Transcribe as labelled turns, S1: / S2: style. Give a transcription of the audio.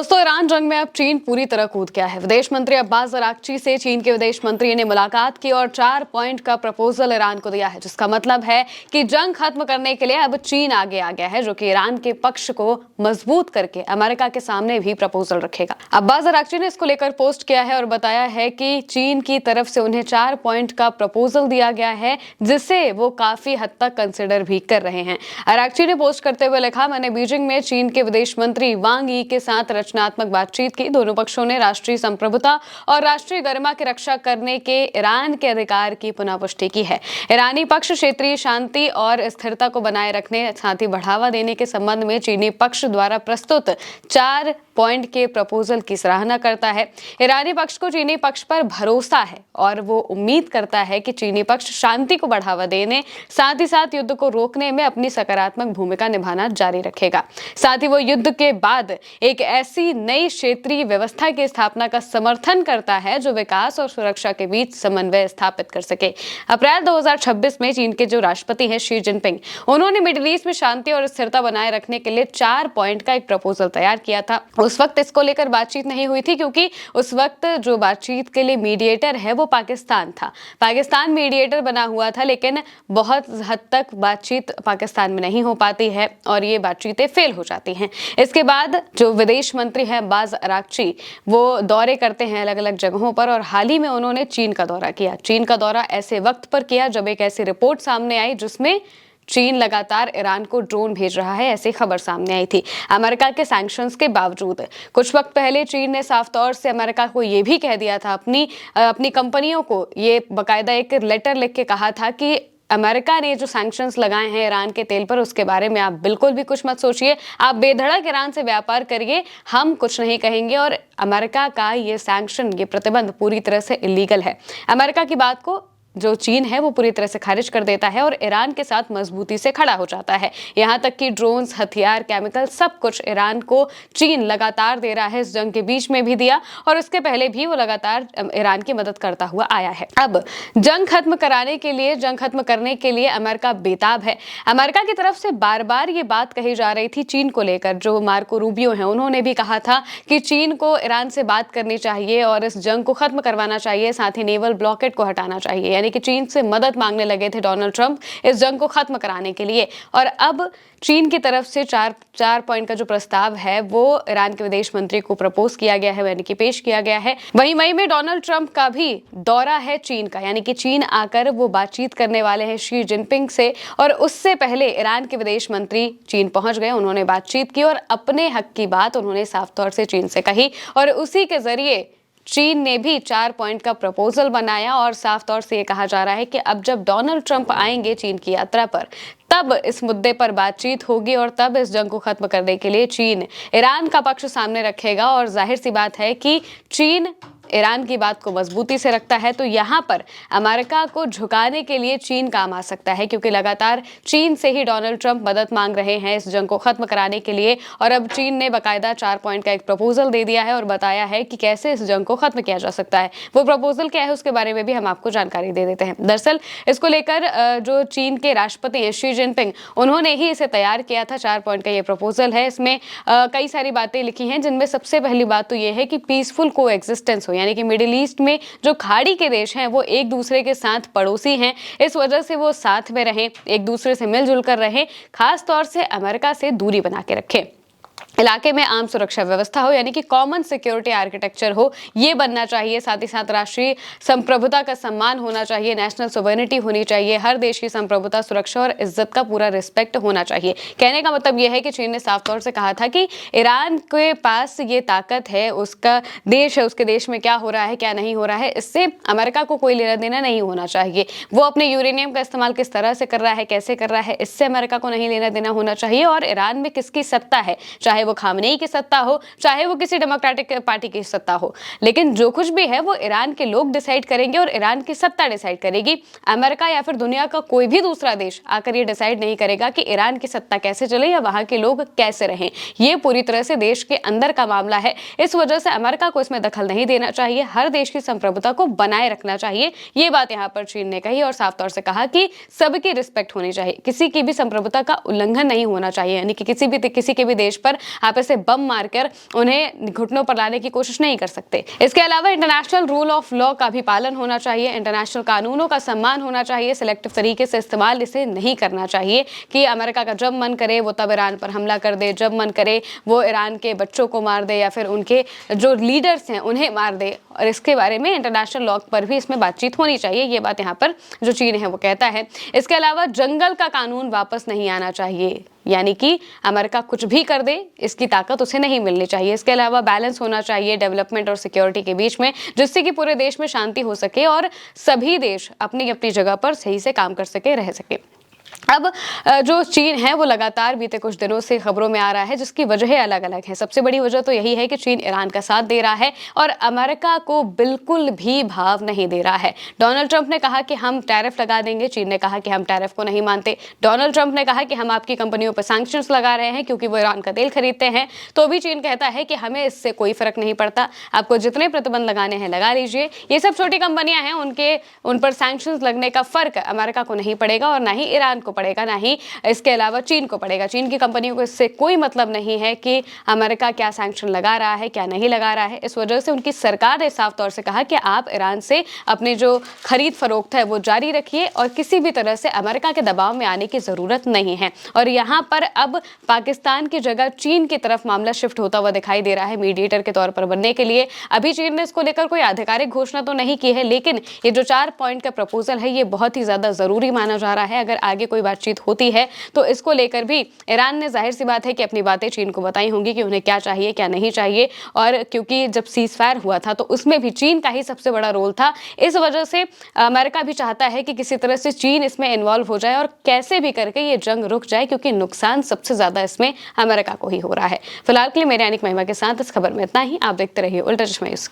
S1: दोस्तों, ईरान जंग में अब चीन पूरी तरह कूद गया है। विदेश मंत्री अब्बास अराक्ची से चीन के विदेश मंत्री ने मुलाकात की और 4 पॉइंट का प्रपोजल ईरान को दिया है, जिसका मतलब है कि जंग खत्म करने के लिए अब चीन आगे आ गया है, जो कि ईरान के पक्ष को मजबूत करके अमेरिका के सामने भी प्रपोजल रखेगा। अब्बास अराक्ची ने इसको लेकर पोस्ट किया है और बताया है कि चीन की तरफ से उन्हें 4 पॉइंट का प्रपोजल दिया गया है, जिसे वो काफी हद तक कंसिडर भी कर रहे हैं। अराक्ची ने पोस्ट करते हुए लिखा, मैंने बीजिंग में चीन के विदेश मंत्री वांग यी के साथ रचनात्मक बातचीत की। दोनों पक्षों ने राष्ट्रीय संप्रभुता और राष्ट्रीय गरिमा की रक्षा करने के ईरान के अधिकार की पुनः पुष्टि की है। ईरानी पक्ष क्षेत्रीय शांति और स्थिरता को बनाए रखने, साथ ही बढ़ावा देने के संबंध में चीनी पक्ष द्वारा प्रस्तुत 4 पॉइंट के प्रपोजल की सराहना करता है। ईरानी पक्ष को चीनी पक्ष पर भरोसा है और वो उम्मीद करता है कि चीनी पक्ष शांति को बढ़ावा देने, साथ ही साथ युद्ध को रोकने में अपनी सकारात्मक भूमिका निभाना जारी रखेगा। साथ ही वो युद्ध के बाद एक ऐसी नई क्षेत्रीय व्यवस्था की स्थापना का समर्थन करता है जो विकास और सुरक्षा के बीच समन्वय स्थापित कर सके। अप्रैल 2026 में चीन के जो राष्ट्रपति हैं शी जिनपिंग, उन्होंने मिडिल ईस्ट में शांति और स्थिरता बनाए रखने के लिए 4 पॉइंट का एक प्रपोजल तैयार किया था। उस वक्त इसको लेकर बातचीत नहीं हुई थी, क्योंकि उस वक्त जो बातचीत के लिए मीडिएटर है वो पाकिस्तान था। पाकिस्तान मीडिएटर बना हुआ था, लेकिन बहुत हद तक बातचीत पाकिस्तान में नहीं हो पाती है और ये बातचीतें फेल हो जाती हैं। इसके बाद जो विदेश मंत्री हैं अब्बास अराक्ची, वो दौरे करते हैं अलग अलग जगहों पर और हाल ही में उन्होंने चीन का दौरा किया। चीन का दौरा ऐसे वक्त पर किया जब एक ऐसी रिपोर्ट सामने आई जिसमें चीन लगातार ईरान को ड्रोन भेज रहा है, ऐसी खबर सामने आई थी। अमेरिका के सैंक्शंस के बावजूद कुछ वक्त पहले चीन ने साफ तौर से अमेरिका को ये भी कह दिया था, अपनी कंपनियों को ये बाकायदा एक लेटर लिख के कहा था कि अमेरिका ने जो सैंक्शंस लगाए हैं ईरान के तेल पर, उसके बारे में आप बिल्कुल भी कुछ मत सोचिए, आप बेधड़क ईरान से व्यापार करिए, हम कुछ नहीं कहेंगे। और अमेरिका का ये सैंक्शन, ये प्रतिबंध पूरी तरह से इलीगल है। अमेरिका की बात को जो चीन है वो पूरी तरह से खारिज कर देता है और ईरान के साथ मजबूती से खड़ा हो जाता है। यहाँ तक कि ड्रोन्स, हथियार, केमिकल, सब कुछ ईरान को चीन लगातार दे रहा है। इस जंग के बीच में भी दिया और उसके पहले भी वो लगातार ईरान की मदद करता हुआ आया है। अब जंग खत्म करने के लिए अमेरिका बेताब है। अमेरिका की तरफ से बार बार ये बात कही जा रही थी चीन को लेकर। जो मार्को रूबियो है, उन्होंने भी कहा था कि चीन को ईरान से बात करनी चाहिए और इस जंग को खत्म करवाना चाहिए, साथ ही नेवल ब्लॉकेट को हटाना चाहिए। यानी कि चीन से मदद मांगने लगे थे डोनाल्ड ट्रंप इस जंग को खत्म कराने के लिए। और अब चीन की तरफ से 4 पॉइंट का जो प्रस्ताव है वो ईरान के विदेश मंत्री को प्रपोज किया गया है, यानी कि पेश किया गया है। वहीं मई में डोनाल्ड ट्रंप का भी दौरा है चीन का, यानी कि चीन आकर वो बातचीत करने वाले हैं शी जिनपिंग से। और उससे पहले ईरान के विदेश मंत्री चीन पहुंच गए, उन्होंने बातचीत की और अपने हक की बात उन्होंने साफ तौर से चीन से कही और उसी के जरिए चीन ने भी 4 पॉइंट का प्रपोजल बनाया। और साफ तौर से ये कहा जा रहा है कि अब जब डोनाल्ड ट्रंप आएंगे चीन की यात्रा पर, तब इस मुद्दे पर बातचीत होगी और तब इस जंग को खत्म करने के लिए चीन ईरान का पक्ष सामने रखेगा। और जाहिर सी बात है कि चीन ईरान की बात को मजबूती से रखता है, तो यहाँ पर अमेरिका को झुकाने के लिए चीन काम आ सकता है, क्योंकि लगातार चीन से ही डोनाल्ड ट्रंप मदद मांग रहे हैं इस जंग को खत्म कराने के लिए। और अब चीन ने बाकायदा 4 पॉइंट का एक प्रपोजल दे दिया है और बताया है कि कैसे इस जंग को खत्म किया जा सकता है। वो प्रपोजल क्या है उसके बारे में भी हम आपको जानकारी दे देते हैं। दरअसल इसको लेकर जो चीन के राष्ट्रपति हैं शी जिनपिंग, उन्होंने ही इसे तैयार किया था। 4 पॉइंट का ये प्रपोजल है। इसमें कई सारी बातें लिखी हैं, जिनमें सबसे पहली बात तो ये है कि पीसफुल को एक्सिस्टेंस हो, यानी कि मिडिल ईस्ट में जो खाड़ी के देश हैं वो एक दूसरे के साथ पड़ोसी हैं, इस वजह से वो साथ में रहें, एक दूसरे से मिलजुल कर रहें, खास तौर से अमेरिका से दूरी बना के रखें। इलाके में आम सुरक्षा व्यवस्था हो, यानी कि कॉमन सिक्योरिटी आर्किटेक्चर हो, ये बनना चाहिए। साथ ही साथ राष्ट्रीय संप्रभुता का सम्मान होना चाहिए, नेशनल सोवेरेनिटी होनी चाहिए, हर देश की संप्रभुता, सुरक्षा और इज्जत का पूरा रिस्पेक्ट होना चाहिए। कहने का मतलब यह है कि चीन ने साफ तौर से कहा था कि ईरान के पास ये ताकत है, उसका देश है, उसके देश में क्या हो रहा है क्या नहीं हो रहा है, इससे अमेरिका को कोई लेना देना नहीं होना चाहिए। वो अपने यूरेनियम का इस्तेमाल किस तरह से कर रहा है, कैसे कर रहा है, इससे अमेरिका को नहीं लेना देना होना चाहिए। और ईरान में किसकी सत्ता है, चाहे वो खामनेई की सत्ता हो, चाहे वो किसी डेमोक्रेटिक पार्टी की सत्ता हो, लेकिन जो कुछ भी है वो ईरान के लोग डिसाइड करेंगे और ईरान की सत्ता डिसाइड करेगी। अमेरिका या फिर दुनिया का कोई भी दूसरा देश आकर ये डिसाइड नहीं करेगा कि ईरान की सत्ता कैसे चले या वहां के लोग कैसे रहें। ये पूरी तरह से देश के अंदर का मामला है, इस वजह से अमेरिका को इसमें दखल नहीं देना चाहिए, हर देश की संप्रभुता को बनाए रखना चाहिए। ये बात यहाँ पर चीन ने कही और साफ तौर से कहा कि सबकी रिस्पेक्ट होनी चाहिए, किसी की भी संप्रभुता का उल्लंघन नहीं होना चाहिए, यानी कि किसी के भी देश पर आप ऐसे बम मारकर उन्हें घुटनों पर लाने की कोशिश नहीं कर सकते। इसके अलावा इंटरनेशनल रूल ऑफ लॉ का भी पालन होना चाहिए, इंटरनेशनल कानूनों का सम्मान होना चाहिए, सिलेक्टिव तरीके से इस्तेमाल इसे नहीं करना चाहिए कि अमेरिका का जब मन करे वो तब ईरान पर हमला कर दे, जब मन करे वो ईरान के बच्चों को मार दे या फिर उनके जो लीडर्स हैं उन्हें मार दे। और इसके बारे में इंटरनेशनल लॉ पर भी इसमें बातचीत होनी चाहिए, ये बात यहाँ पर जो चीन है वो कहता है। इसके अलावा जंगल का कानून वापस नहीं आना चाहिए, यानी कि अमेरिका कुछ भी कर दे इसकी ताकत उसे नहीं मिलनी चाहिए। इसके अलावा बैलेंस होना चाहिए डेवलपमेंट और सिक्योरिटी के बीच में, जिससे कि पूरे देश में शांति हो सके और सभी देश अपनी अपनी जगह पर सही से काम कर सके, रह सके। अब जो चीन है वो लगातार बीते कुछ दिनों से खबरों में आ रहा है, जिसकी वजह अलग अलग है। सबसे बड़ी वजह तो यही है कि चीन ईरान का साथ दे रहा है और अमेरिका को बिल्कुल भी भाव नहीं दे रहा है। डोनाल्ड ट्रंप ने कहा कि हम टैरिफ लगा देंगे, चीन ने कहा कि हम टैरिफ को नहीं मानते। डोनाल्ड ट्रंप ने कहा कि हम आपकी कंपनियों पर सैंक्शंस लगा रहे हैं क्योंकि वो ईरान का तेल खरीदते हैं, तो भी चीन कहता है कि हमें इससे कोई फर्क नहीं पड़ता, आपको जितने प्रतिबंध लगाने हैं लगा लीजिए। ये सब छोटी कंपनियां हैं, उन पर सैंक्शंस लगने का फर्क अमेरिका को नहीं पड़ेगा और ना ही ईरान को पड़ेगा, ना ही इसके अलावा चीन को पड़ेगा। चीन की कंपनियों को इससे कोई मतलब नहीं है कि अमेरिका क्या सैंक्शन लगा रहा है, क्या नहीं लगा रहा है। इस वजह से उनकी सरकार ने साफ तौर से कहा कि आप ईरान से अपनी जो खरीद फरोख्त है वो जारी रखिए और किसी भी तरह से अमेरिका के दबाव में आने की जरूरत नहीं है। और यहाँ पर अब पाकिस्तान की जगह चीन की तरफ मामला शिफ्ट होता हुआ दिखाई दे रहा है मीडिएटर के तौर पर बनने के लिए। अभी चीन ने इसको लेकर कोई आधिकारिक घोषणा तो नहीं की है, लेकिन ये जो 4 पॉइंट का प्रपोजल है ये बहुत ही ज्यादा जरूरी माना जा रहा है। अगर आगे कोई बातचीत होती है तो इसको लेकर भी ईरान ने जाहिर सी बात है कि अपनी बातें चीन को बताई होंगी कि उन्हें क्या चाहिए क्या नहीं चाहिए। और क्योंकि जब सीज फायर हुआ था तो उसमें भी चीन का ही सबसे बड़ा रोल था, इस वजह से अमेरिका भी चाहता है कि किसी तरह से चीन इसमें इन्वॉल्व हो जाए और कैसे भी करके ये जंग रुक जाए, क्योंकि नुकसान सबसे ज्यादा इसमें अमेरिका को ही हो रहा है। फिलहाल के लिए मेरे यानी महिमा के साथ इस खबर में इतना ही। आप देखते रहिए उल्टा चश्मा न्यूज़।